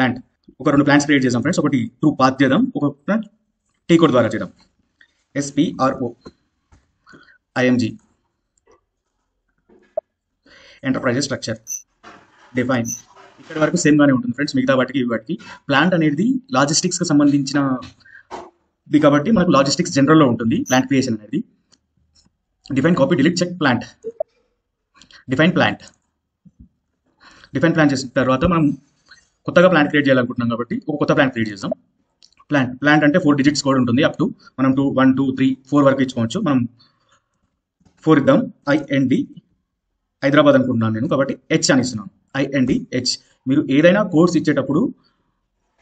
Plant. ఒక 2 plants create చేద్దాం friends. ఒకటి త్రూ పాత్ చేద్దాం, ఒక టీ కోడ్ ద్వారా చేద్దాం. SPROIMG enterprises structure define. ఇక్కడ వరకు సేమ్ గానే ఉంటుంది ఫ్రెండ్స్. మిగతా వాటికి ప్లాంట్ అనేది లాజిస్టిక్స్ కి సంబంధించినది కాబట్టి మనకు లాజిస్టిక్స్ జనరల్లో ఉంటుంది ప్లాంట్ క్రియేషన్ అనేది. Define copy delete check plant. Define plant చేసిన తర్వాత మనం కొత్తగా ప్లాంట్ క్రియేట్ చేయాలనుకుంటున్నాం కాబట్టి ఒక కొత్త ప్లాంట్ క్రియేట్ చేద్దాం. ప్లాంట్ అంటే 4 డిజిట్స్ కోడ్ ఉంటుంది. అప్ టు మనం 2 1 2 3 4 వరకు ఇచ్చుకోవచ్చు. మనం 4 ఇద్దాం. IND హైదరాబాద్ అనుకుంటున్నాను నేను కాబట్టి H అని ఇస్తున్నాను. INDH. మీరు ఏదైనా కోర్స్ ఇచ్చేటప్పుడు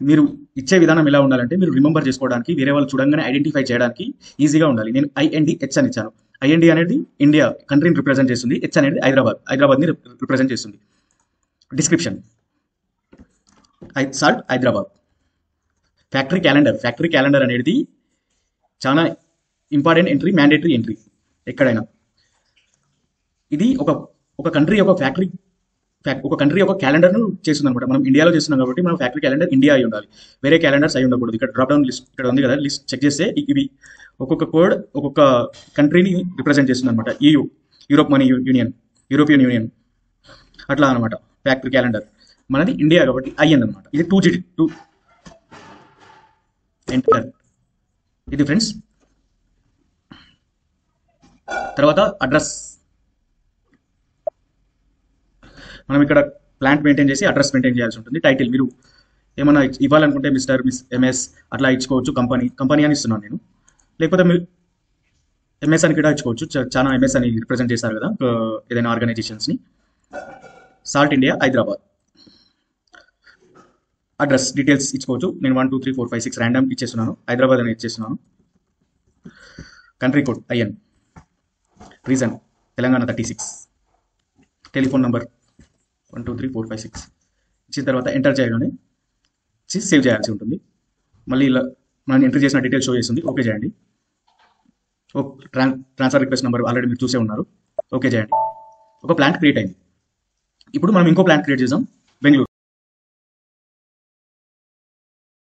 మీరు ఇచ్చే విధానం ఎలా ఉండాలంటే మీరు రిమెంబర్ చేసుకోవడానికి, వేరే వాళ్ళు చూడంగానే ఐడెంటిఫై చేయడానికి ఈజీగా ఉండాలి. నేను INDH అని ఇచ్చాను. IND అనేది ఇండియా కంట్రీని రిప్రజెంట్ చేస్తుంది. H అనేది హైదరాబాద్ని రిప్రజెంట్ చేస్తుంది. Description salt Hyderabad. Factory calendar అనేది చాలా ఇంపార్టెంట్ ఎంట్రీ, మ్యాండేటరీ ఎంట్రీ ఎక్కడైనా. ఇది ఒక కంట్రీ యొక్క క్యాలెండర్ను చేస్తుంది అనమాట. మనం ఇండియాలో చేస్తున్నాం కాబట్టి మనం ఫ్యాక్టరీ క్యాలెండర్ ఇండియా అయి ఉండాలి, వేరే క్యాలెండర్స్ అయి ఉండకూడదు. ఇక్కడ డ్రాప్ డౌన్ లిస్ట్ ఇక్కడ ఉంది కదా, లిస్ట్ చెక్ చేస్తే ఇవి ఒక్కొక్క కోడ్ ఒక్కొక్క కంట్రీని రిప్రజెంట్ చేస్తుంది అనమాట. యూరోపియన్ యూనియన్ అట్లా అనమాట. ఫ్యాక్టరీ క్యాలెండర్ మనది ఇండియా కాబట్టి IN అనమాట. ఇది 2 ఎంటర్. ఇది ఫ్రెండ్స్. తర్వాత అడ్రస్. మనం ఇక్కడ ప్లాంట్ మెయింటైన్ చేసి అడ్రస్ మెయింటైన్ చేయాల్సి ఉంటుంది. టైటిల్ మీరు ఏమైనా ఇవ్వాలనుకుంటే మిస్టర్, మిస్, MS అట్లా ఇచ్చుకోవచ్చు. కంపెనీ అని ఇస్తున్నాను నేను. లేకపోతే మీరు MS అని కూడా ఇచ్చుకోవచ్చు. చాలా MS అని రిప్రజెంట్ చేస్తారు కదా ఏదైనా ఆర్గనైజేషన్స్ని. Salt India Hyderabad. Address details ఇచ్చుకోవచ్చు. నేను 1 2 3 4 5 6 ర్యాండమ్ ఇచ్చేస్తున్నాను. హైదరాబాద్ అని ఇచ్చేస్తున్నాను. Country code IN. Reason Telangana 36. Telephone number 1 2 3 4 5 6 ఇచ్చిన తర్వాత ఎంటర్ చేయగానే సేవ్ చేయాల్సి ఉంటుంది. మళ్ళీ ఇలా మనం ఎంటర్ చేసిన డీటెయిల్స్ షో చేస్తుంది. ఓకే చేయండి. ట్రాన్స్ఫర్ రిక్వెస్ట్ నెంబర్ ఆల్రెడీ మీరు చూసే ఉన్నారు. ఓకే చేయండి. ఒక ప్లాంట్ క్రియేట్ అయింది. ఇప్పుడు మనం ఇంకో ప్లాంట్ క్రియేట్ చేద్దాం. బెంగళూరు.